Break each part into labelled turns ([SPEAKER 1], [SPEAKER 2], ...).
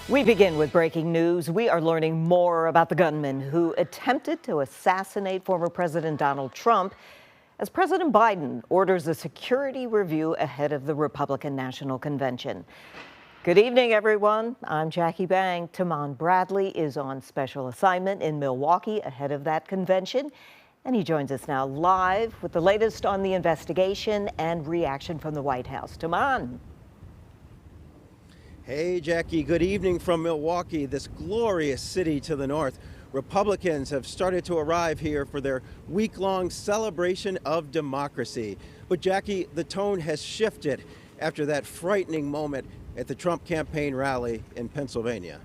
[SPEAKER 1] We begin with breaking news. We are learning more about the gunman who attempted to assassinate former President Donald Trump as President Biden orders a security review ahead of the Republican National Convention. Good evening, everyone. I'm Jackie Bang. Tamon Bradley is on special assignment in Milwaukee ahead of that convention, and he joins us now live with the latest on the investigation and reaction from the White House. Tamon.
[SPEAKER 2] Hey, Jackie, good evening from Milwaukee, this glorious city to the north. Republicans have started to arrive here for their week-long celebration of democracy. But Jackie, the tone has shifted after that frightening moment at the Trump campaign rally in Pennsylvania.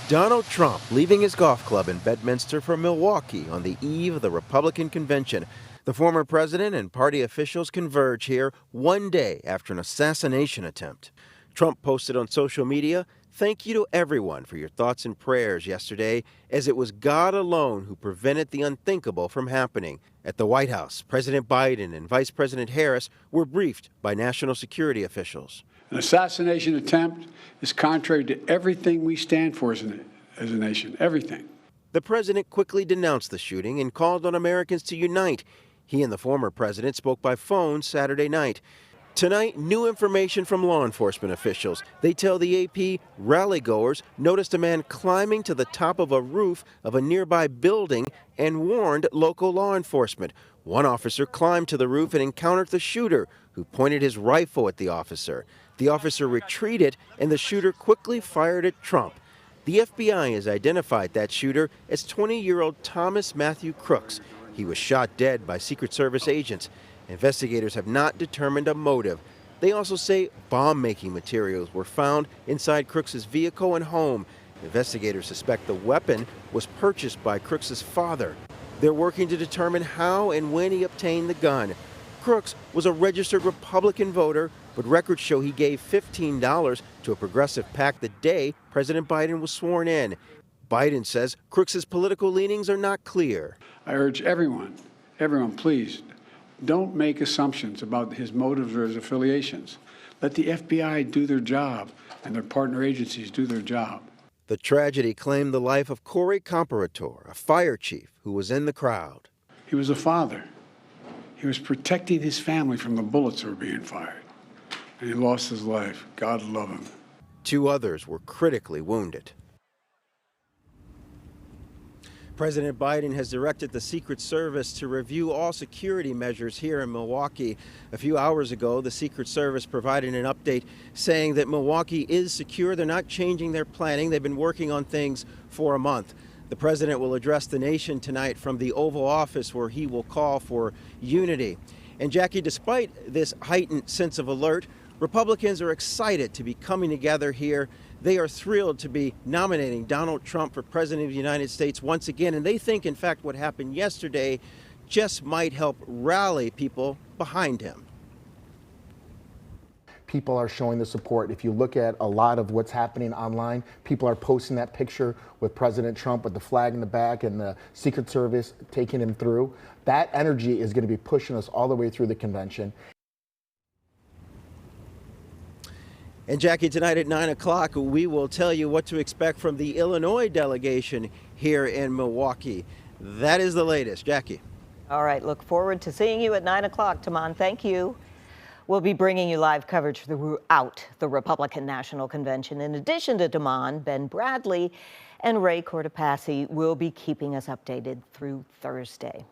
[SPEAKER 2] Donald Trump leaving his golf club in Bedminster for Milwaukee on the eve of the Republican convention. The former president and party officials converge here one day after an assassination attempt. Trump posted on social media, "Thank you to everyone for your thoughts and prayers yesterday, as it was God alone who prevented the unthinkable from happening." At the White House, President Biden and Vice President Harris were briefed by national security officials.
[SPEAKER 3] An assassination attempt is contrary to everything we stand for as a nation, everything.
[SPEAKER 2] The president quickly denounced the shooting and called on Americans to unite. He and the former president spoke by phone Saturday night. Tonight, new information from law enforcement officials. They tell the AP rallygoers noticed a man climbing to the top of a roof of a nearby building and warned local law enforcement. One officer climbed to the roof and encountered the shooter, who pointed his rifle at the officer. The officer retreated, and the shooter quickly fired at Trump. The FBI has identified that shooter as 20-year-old Thomas Matthew Crooks. He was shot dead by Secret Service agents. Investigators have not determined a motive. They also say bomb-making materials were found inside Crooks's vehicle and home. Investigators suspect the weapon was purchased by Crooks's father. They're working to determine how and when he obtained the gun. Crooks was a registered Republican voter, but records show he gave $15 to a progressive PAC the day President Biden was sworn in. Biden says Crooks's political leanings are not clear.
[SPEAKER 3] I urge everyone, please, don't make assumptions about his motives or his affiliations. Let the FBI do their job and their partner agencies do their job.
[SPEAKER 2] The tragedy claimed the life of Corey Comparator, a fire chief who was in the crowd.
[SPEAKER 3] He was a father. He was protecting his family from the bullets that were being fired. And he lost his life. God love him.
[SPEAKER 2] 2 others were critically wounded. President Biden has directed the Secret Service to review all security measures here in Milwaukee. A few hours ago, the Secret Service provided an update saying that Milwaukee is secure. They're not changing their planning. They've been working on things for a month. The president will address the nation tonight from the Oval Office, where he will call for unity. And Jackie, despite this heightened sense of alert, Republicans are excited to be coming together here. They are thrilled to be nominating Donald Trump for President of the United States once again. And they think, in fact, what happened yesterday just might help rally people behind him.
[SPEAKER 4] People are showing the support. If you look at a lot of what's happening online, people are posting that picture with President Trump with the flag in the back and the Secret Service taking him through. That energy is going to be pushing us all the way through the convention.
[SPEAKER 2] And Jackie, tonight at 9 o'clock, we will tell you what to expect from the Illinois delegation here in Milwaukee. That is the latest. Jackie.
[SPEAKER 1] All right, look forward to seeing you at 9 o'clock, Tamon. Thank you. We'll be bringing you live coverage throughout the Republican National Convention. In addition to Tamon, Ben Bradley and Ray Cortopassi will be keeping us updated through Thursday.